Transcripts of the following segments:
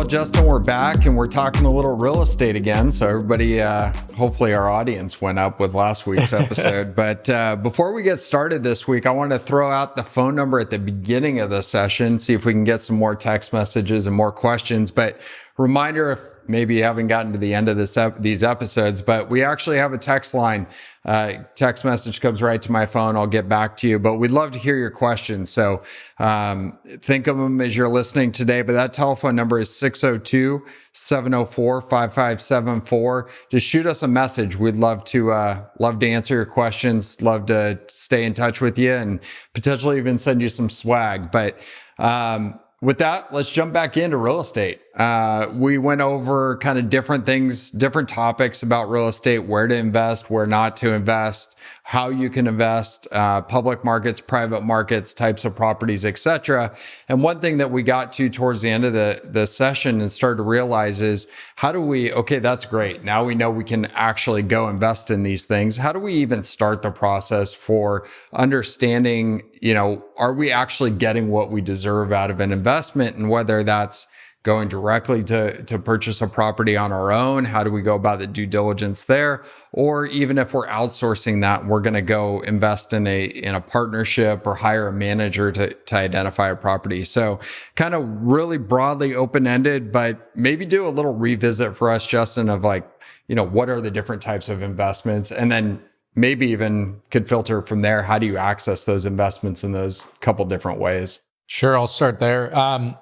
Justin, we're back and we're talking a little real estate again. So everybody, hopefully our audience went up with last week's episode. But before we get started this week, I want to throw out the phone number at the beginning of the session, see if we can get some more text messages and more questions. But reminder, if maybe you haven't gotten to the end of these episodes, but we actually have a text line. Text message comes right to my phone. I'll get back to you, but we'd love to hear your questions. So think of them as you're listening today, but that telephone number is 602-704-5574. Just shoot us a message. We'd love to answer your questions, love to stay in touch with you and potentially even send you some swag. But with that, let's jump back into real estate. We went over kind of different things, different topics about real estate, where to invest, where not to invest, how you can invest, public markets, private markets, types of properties, etc. And one thing that we got to towards the end of the session and started to realize is okay, that's great. Now we know we can actually go invest in these things. How do we even start the process for understanding, are we actually getting what we deserve out of an investment, and whether that's going directly to purchase a property on our own? How do we go about the due diligence there? Or even if we're outsourcing that, we're going to go invest in a partnership or hire a manager to identify a property. So kind of really broadly open-ended, but maybe do a little revisit for us, Justin, of what are the different types of investments? And then maybe even could filter from there. How do you access those investments in those couple different ways? Sure, I'll start there.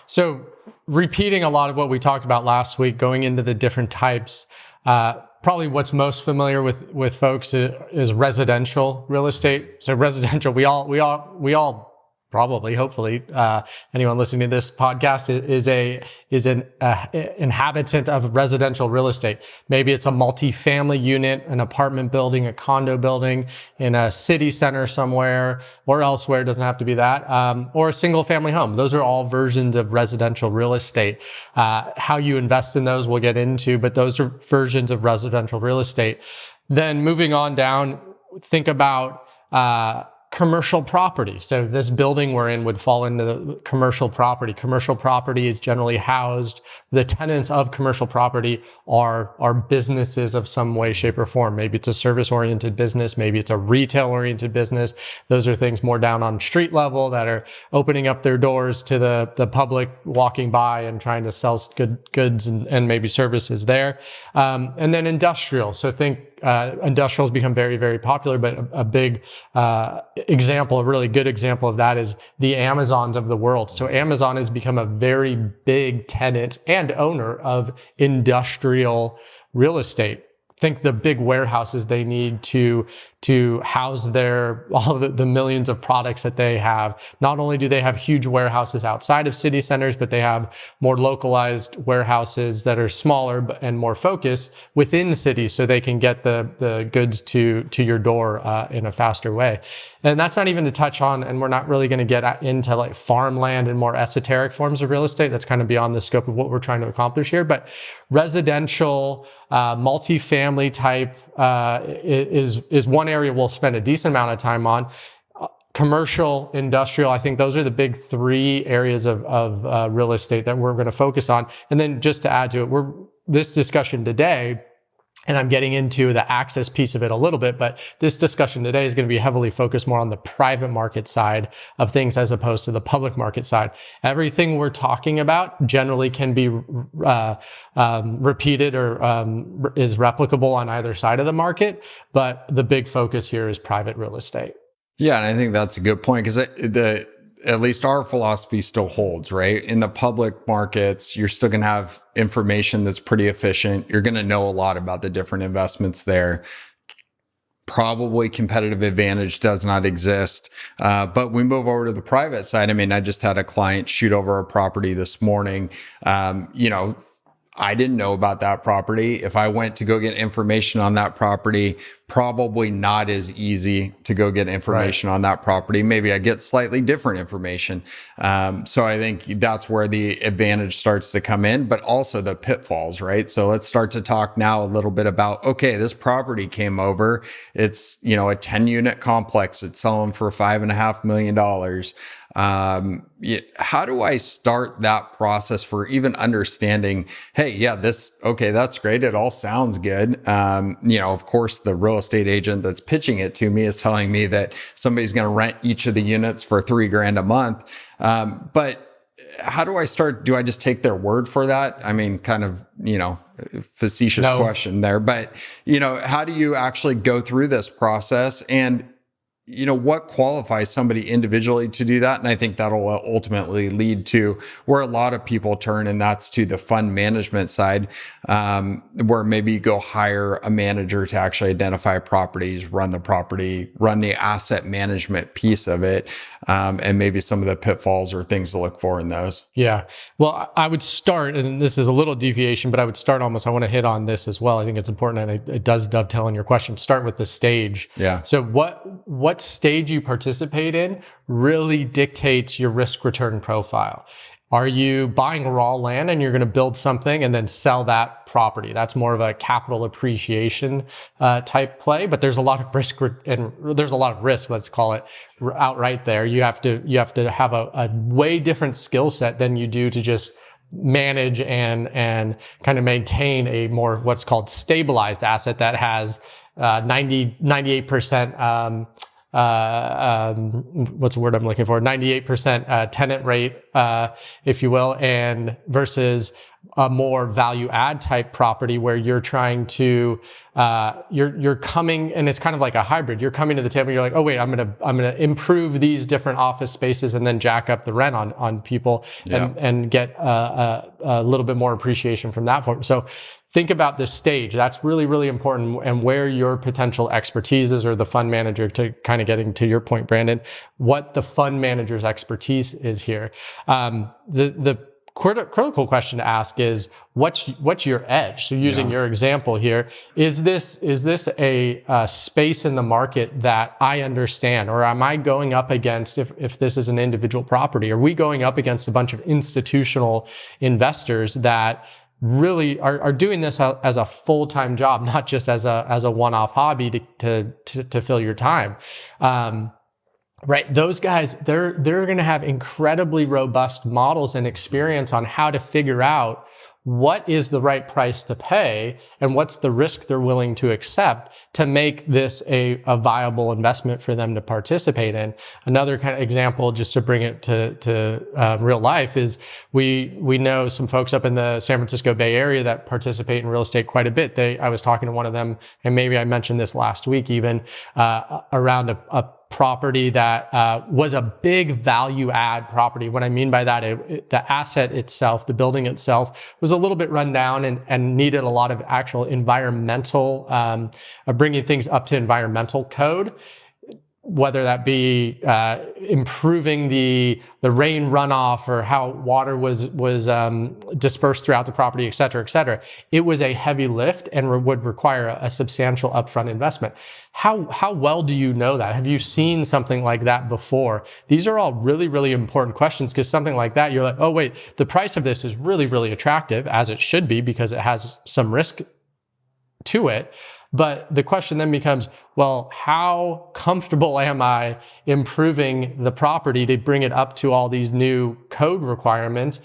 So repeating a lot of what we talked about last week, going into the different types, probably what's most familiar with folks is residential real estate. So residential, we all probably, hopefully, anyone listening to this podcast is an inhabitant of residential real estate. Maybe it's a multi-family unit, an apartment building, a condo building in a city center somewhere or elsewhere. It doesn't have to be that, or a single family home. Those are all versions of residential real estate. How you invest in those we'll get into, but those are versions of residential real estate. Then moving on down, think about commercial property. So this building we're in would fall into the commercial property. Commercial property is generally housed. The tenants of commercial property are businesses of some way, shape, or form. Maybe it's a service-oriented business. Maybe it's a retail-oriented business. Those are things more down on street level that are opening up their doors to the public walking by and trying to sell goods and maybe services there. And then industrial. So think industrial has become very, very popular, but a big example, a really good example of that is the Amazons of the world. So Amazon has become a very big tenant and owner of industrial real estate. Think the big warehouses they need to house all the millions of products that they have. Not only do they have huge warehouses outside of city centers, but they have more localized warehouses that are smaller and more focused within cities, so they can get the goods to your door in a faster way. And that's not even to touch on, and we're not really going to get into like farmland and more esoteric forms of real estate. That's kind of beyond the scope of what we're trying to accomplish here. But residential, multifamily type is one area we'll spend a decent amount of time on. Commercial, industrial, I think those are the big three areas of real estate that we're going to focus on. And then just to add to it, this discussion today, and I'm getting into the access piece of it a little bit, but this discussion today is going to be heavily focused more on the private market side of things as opposed to the public market side. Everything we're talking about generally can be repeated or is replicable on either side of the market, but the big focus here is private real estate. Yeah, and I think that's a good point, because at least our philosophy still holds, right? In the public markets, you're still going to have information that's pretty efficient. You're going to know a lot about the different investments there. Probably competitive advantage does not exist. But we move over to the private side. I mean, I just had a client shoot over a property this morning. I didn't know about that property. If I went to go get information on that property, probably not as easy to go get information on that property. Maybe I get slightly different information. So I think that's where the advantage starts to come in, but also the pitfalls, right? So let's start to talk now a little bit about, okay, this property came over. It's, a 10 unit complex. It's selling for $5.5 million. How do I start that process for even understanding, hey, yeah, that's great. It all sounds good. Of course, the real estate agent that's pitching it to me is telling me that somebody's going to rent each of the units for $3,000 a month. But how do I start? Do I just take their word for that? I mean, kind of, facetious question there, but, how do you actually go through this process? And what qualifies somebody individually to do that? And I think that'll ultimately lead to where a lot of people turn, and that's to the fund management side, where maybe you go hire a manager to actually identify properties, run the property, run the asset management piece of it, and maybe some of the pitfalls or things to look for in those. Yeah. Well, I would start, and this is a little deviation, but I would start almost, I want to hit on this as well. I think it's important, and it does dovetail on your question. Start with the stage. Yeah. So what stage you participate in really dictates your risk return profile. Are you buying raw land and you're going to build something and then sell that property? That's more of a capital appreciation type play, but there's a lot of risk let's call it, outright there. You have to have a way different skill set than you do to just manage and kind of maintain a more what's called stabilized asset that has 98%, what's the word I'm looking for? 98% tenant rate, if you will, and versus a more value add type property where you're trying to, you're coming, and it's kind of like a hybrid. You're coming to the table, you're like, oh wait, I'm gonna improve these different office spaces and then jack up the rent on people and get a little bit more appreciation from that form. So think about this stage. That's really, really important, and where your potential expertise is, or the fund manager, to kind of getting to your point, Brandon, what the fund manager's expertise is here. The critical question to ask is, what's your edge? So using your example here, is this a space in the market that I understand, or am I going up against, if this is an individual property, are we going up against a bunch of institutional investors that really are doing this as a full-time job, not just as a one-off hobby to fill your time? Right. Those guys, they're going to have incredibly robust models and experience on how to figure out what is the right price to pay and what's the risk they're willing to accept to make this a viable investment for them to participate in. Another kind of example, just to bring it to real life, is we know some folks up in the San Francisco Bay Area that participate in real estate quite a bit. I was talking to one of them, and maybe I mentioned this last week even, around a property that was a big value add property. What I mean by that, the asset itself, the building itself, was a little bit run down and needed a lot of actual environmental, bringing things up to environmental code, whether that be improving the rain runoff or how water was dispersed throughout the property, et cetera, et cetera. It was a heavy lift and would require a substantial upfront investment. How well do you know that? Have you seen something like that before? These are all really, really important questions, because something like that, you're like, oh wait, the price of this is really, really attractive, as it should be, because it has some risk to it. But the question then becomes, well, how comfortable am I improving the property to bring it up to all these new code requirements?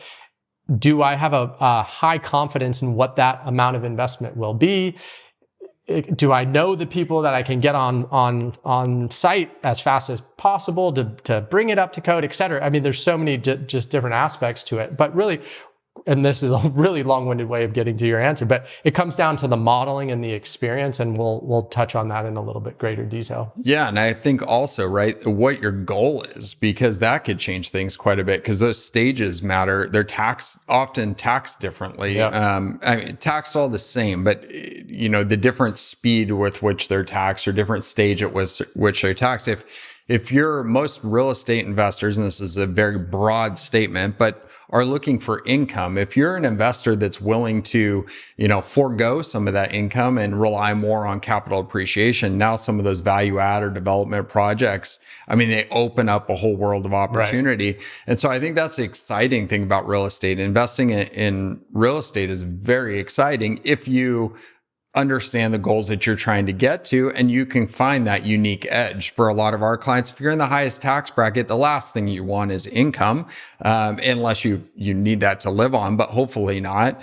Do I have a high confidence in what that amount of investment will be? Do I know the people that I can get on site as fast as possible to bring it up to code, et cetera? I mean, there's so many just different aspects to it. But really, and this is a really long-winded way of getting to your answer, but it comes down to the modeling and the experience, and we'll touch on that in a little bit greater detail. Yeah, and I think also, right, what your goal is, because that could change things quite a bit, because those stages matter. They're often taxed differently. Yep. I mean, taxed all the same, but the different speed with which they're taxed, or different stage at which they're taxed. If you're, most real estate investors, and this is a very broad statement, but are looking for income, if you're an investor that's willing to, forego some of that income and rely more on capital appreciation, now some of those value add or development projects, I mean, they open up a whole world of opportunity. Right. And so I think that's the exciting thing about real estate. Investing in real estate is very exciting if you understand the goals that you're trying to get to, and you can find that unique edge. For a lot of our clients, if you're in the highest tax bracket, the last thing you want is income, unless you need that to live on, but hopefully not.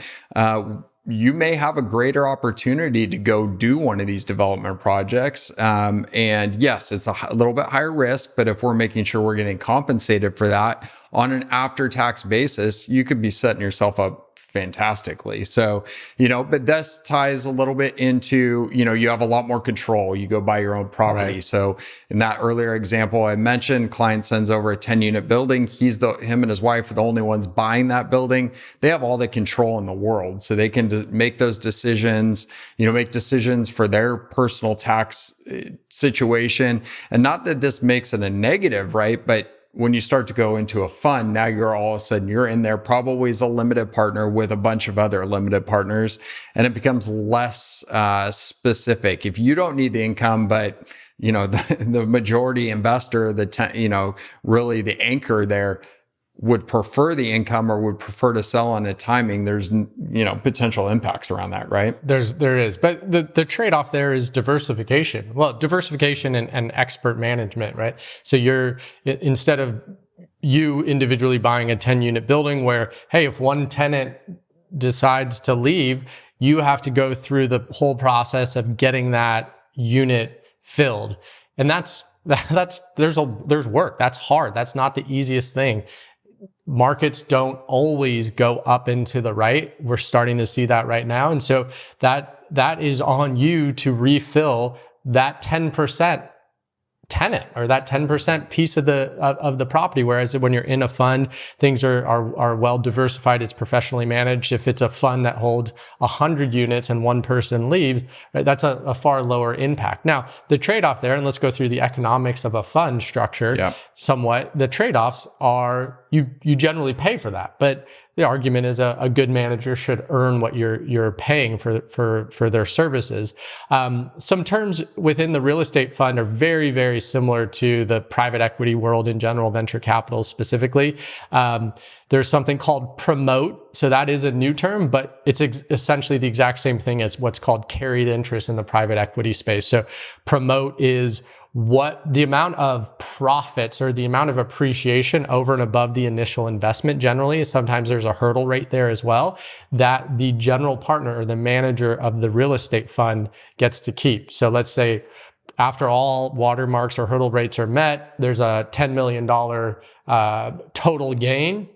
You may have a greater opportunity to go do one of these development projects. And yes, it's a little bit higher risk, but if we're making sure we're getting compensated for that on an after-tax basis, you could be setting yourself up fantastically. So, but this ties a little bit into, you have a lot more control. You go buy your own property. Right. So in that earlier example I mentioned, client sends over a 10-unit building. Him and his wife are the only ones buying that building. They have all the control in the world. So they can make those decisions, make decisions for their personal tax situation. And not that this makes it a negative, right? But when you start to go into a fund, now you're all of a sudden, you're in there probably as a limited partner with a bunch of other limited partners, and it becomes less specific. If you don't need the income, but the majority investor, really the anchor there would prefer the income or would prefer to sell on a timing, there's potential impacts around that, right? There is, but the trade-off there is diversification. Well, diversification and expert management, right? So instead of you individually buying a 10-unit building where, hey, if one tenant decides to leave, you have to go through the whole process of getting that unit filled, and there's work. That's hard. That's not the easiest thing. Markets don't always go up and to the right. We're starting to see that right now. And so that is on you to refill that 10% tenant or that 10% piece of the property. Whereas when you're in a fund, things are well diversified. It's professionally managed. If it's a fund that holds 100 units and one person leaves, right, that's a far lower impact. Now, the trade-off there, and let's go through the economics of a fund structure somewhat. The trade-offs are you generally pay for that, but the argument is a good manager should earn what you're paying for their services. Some terms within the real estate fund are very, very similar to the private equity world in general, venture capital specifically. There's something called promote. So that is a new term, but it's essentially the exact same thing as what's called carried interest in the private equity space. So promote is what the amount of profits or the amount of appreciation over and above the initial investment generally. Sometimes there's a hurdle rate there as well that the general partner or the manager of the real estate fund gets to keep. So let's say after all watermarks or hurdle rates are met, there's a $10 million total gain.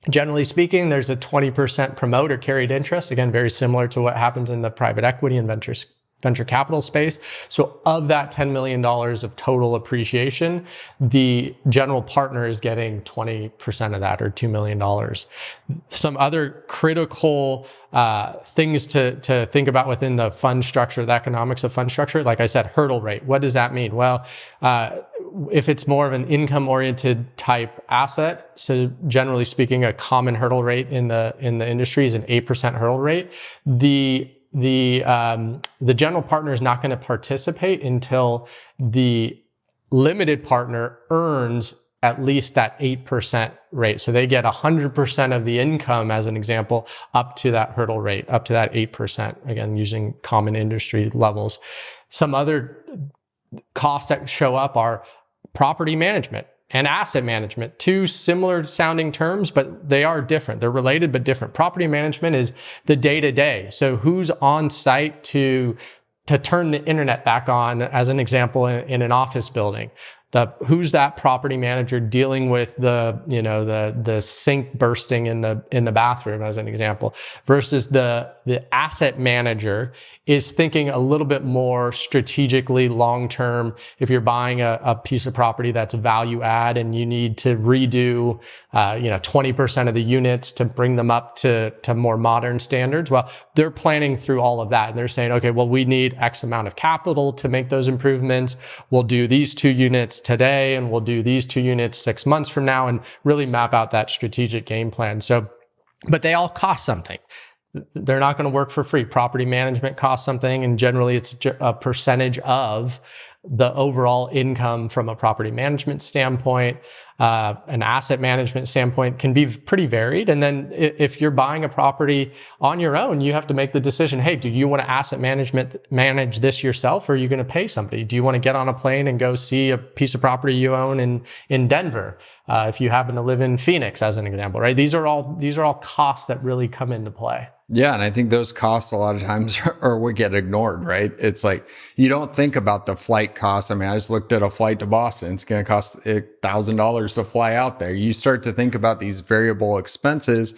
Generally speaking, there's a 20% promote or carried interest. Again, very similar to what happens in the private equity and venture capital space. So of that $10 million of total appreciation, the general partner is getting 20% of that, or $2 million. Some other critical things to think about within the fund structure, the economics of fund structure, like I said, hurdle rate. What does that mean? Well, if it's more of an income-oriented type asset, so generally speaking, a common hurdle rate in the industry is an 8% hurdle rate. The general partner is not going to participate until the limited partner earns at least that 8% rate. So they get 100% of the income, as an example, up to that hurdle rate, up to that 8%, again, using common industry levels. Some other costs that show up are property management and asset management, two similar sounding terms, but they are different. They're related, but different. Property management is the day-to-day. So who's on site to turn the internet back on, as an example, in an office building? Who's that property manager dealing with the sink bursting in the bathroom, as an example, versus the asset manager is thinking a little bit more strategically long-term. If you're buying a piece of property that's value add and you need to redo 20% of the units to bring them up to more modern standards, well, they're planning through all of that. And they're saying, okay, well, we need X amount of capital to make those improvements. We'll do these 2 units today, and we'll do these 2 units 6 months from now, and really map out that strategic game plan. So, but they all cost something. They're not going to work for free. Property management costs something, and generally it's a percentage of the overall income from a property management standpoint, an asset management standpoint can be pretty varied. And then if you're buying a property on your own, you have to make the decision, hey, do you want to manage this yourself, or are you going to pay somebody? Do you want to get on a plane and go see a piece of property you own in Denver? If you happen to live in Phoenix, as an example, right? These are all costs that really come into play. Yeah. And I think those costs a lot of times are what get ignored, right? It's like, you don't think about the flight costs. I mean, I just looked at a flight to Boston. It's going to cost $1,000 to fly out there. You start to think about these variable expenses,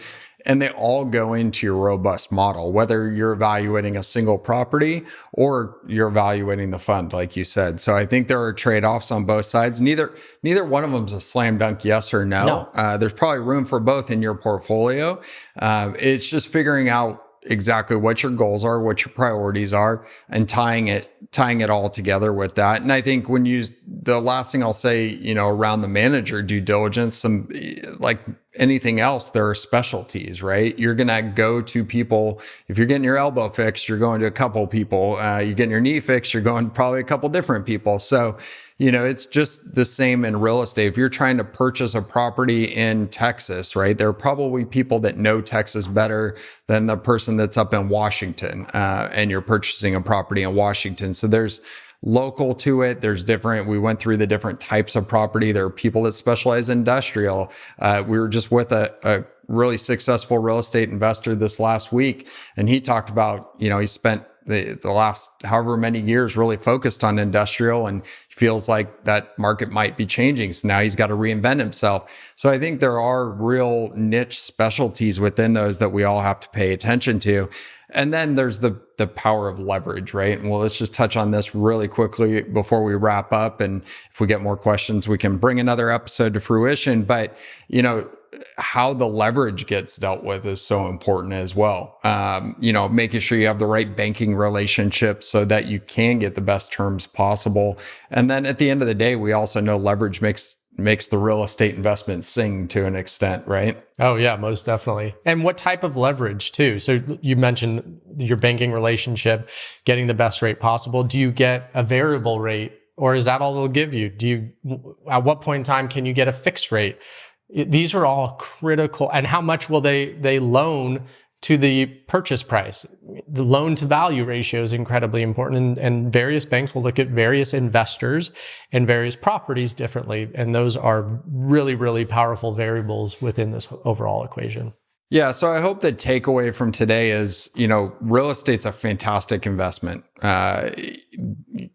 and they all go into your robust model, whether you're evaluating a single property or you're evaluating the fund, like you said. So I think there are trade-offs on both sides. Neither one of them is a slam dunk yes or no. There's probably room for both in your portfolio. It's just figuring out exactly what your goals are, what your priorities are, and tying it all together with that. And I think the last thing I'll say, around the manager due diligence, like anything else, there are specialties, right? You're going to go to people. If you're getting your elbow fixed, you're going to a couple people. You're getting your knee fixed, you're going to probably a couple different people. So, it's just the same in real estate. If you're trying to purchase a property in Texas, right, there are probably people that know Texas better than the person that's up in Washington, and you're purchasing a property in Washington. So there's local to it. There's different. We went through the different types of property. There are people that specialize in industrial. We were just with a really successful real estate investor this last week, and he talked about, he spent the last however many years really focused on industrial, and he feels like that market might be changing. So now he's got to reinvent himself. So I think there are real niche specialties within those that we all have to pay attention to. And then there's the power of leverage, right? And let's just touch on this really quickly before we wrap up. And if we get more questions, we can bring another episode to fruition. But, how the leverage gets dealt with is so important as well. Making sure you have the right banking relationships so that you can get the best terms possible. And then at the end of the day, we also know leverage makes the real estate investment sing to an extent, right? Oh yeah, most definitely. And what type of leverage too? So you mentioned your banking relationship, getting the best rate possible. Do you get a variable rate, or is that all they'll give you? At what point in time can you get a fixed rate? These are all critical. And how much will they loan to the purchase price? The loan to value ratio is incredibly important, and various banks will look at various investors and various properties differently. And those are really, really powerful variables within this overall equation. Yeah. So I hope the takeaway from today is, real estate's a fantastic investment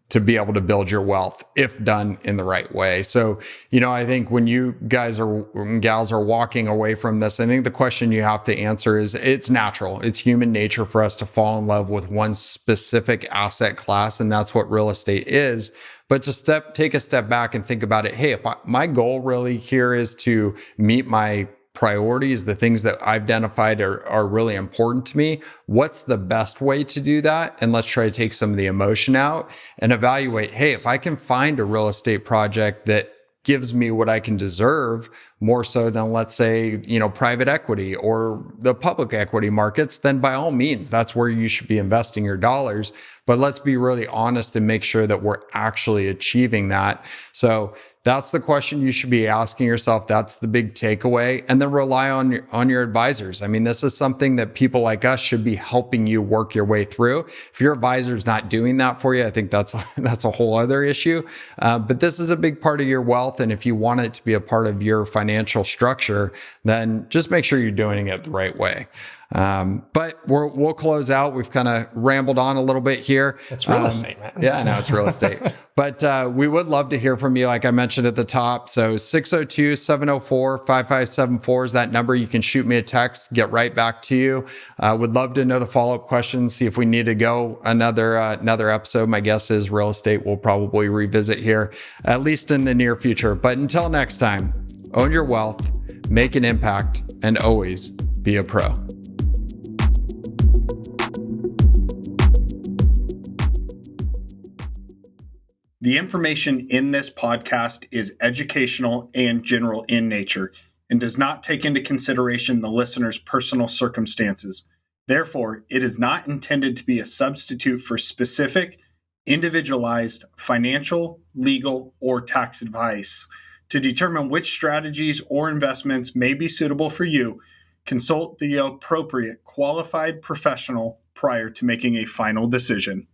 to be able to build your wealth if done in the right way. So, I think when you guys and gals are walking away from this, I think the question you have to answer is, it's natural. It's human nature for us to fall in love with one specific asset class, and that's what real estate is. But to take a step back and think about it, hey, if my goal really here is to meet my priorities, the things that I've identified are really important to me, what's the best way to do that? And let's try to take some of the emotion out and evaluate, hey, if I can find a real estate project that gives me what I can deserve more so than, let's say, private equity or the public equity markets, then by all means, that's where you should be investing your dollars. But let's be really honest and make sure that we're actually achieving that. So that's the question you should be asking yourself. That's the big takeaway. And then rely on your advisors. I mean, this is something that people like us should be helping you work your way through. If your advisor's not doing that for you, I think that's a whole other issue. But this is a big part of your wealth. And if you want it to be a part of your financial structure, then just make sure you're doing it the right way. But we'll close out. We've kind of rambled on a little bit here. It's real estate, man. Yeah, I know it's real estate. But we would love to hear from you, like I mentioned at the top. So 602-704-5574 is that number. You can shoot me a text, get right back to you. Would love to know the follow-up questions, see if we need to go another episode. My guess is real estate we'll probably revisit here, at least in the near future. But until next time, own your wealth, make an impact, and always be a pro. The information in this podcast is educational and general in nature and does not take into consideration the listener's personal circumstances. Therefore, it is not intended to be a substitute for specific individualized financial, legal, or tax advice. To determine which strategies or investments may be suitable for you, consult the appropriate qualified professional prior to making a final decision.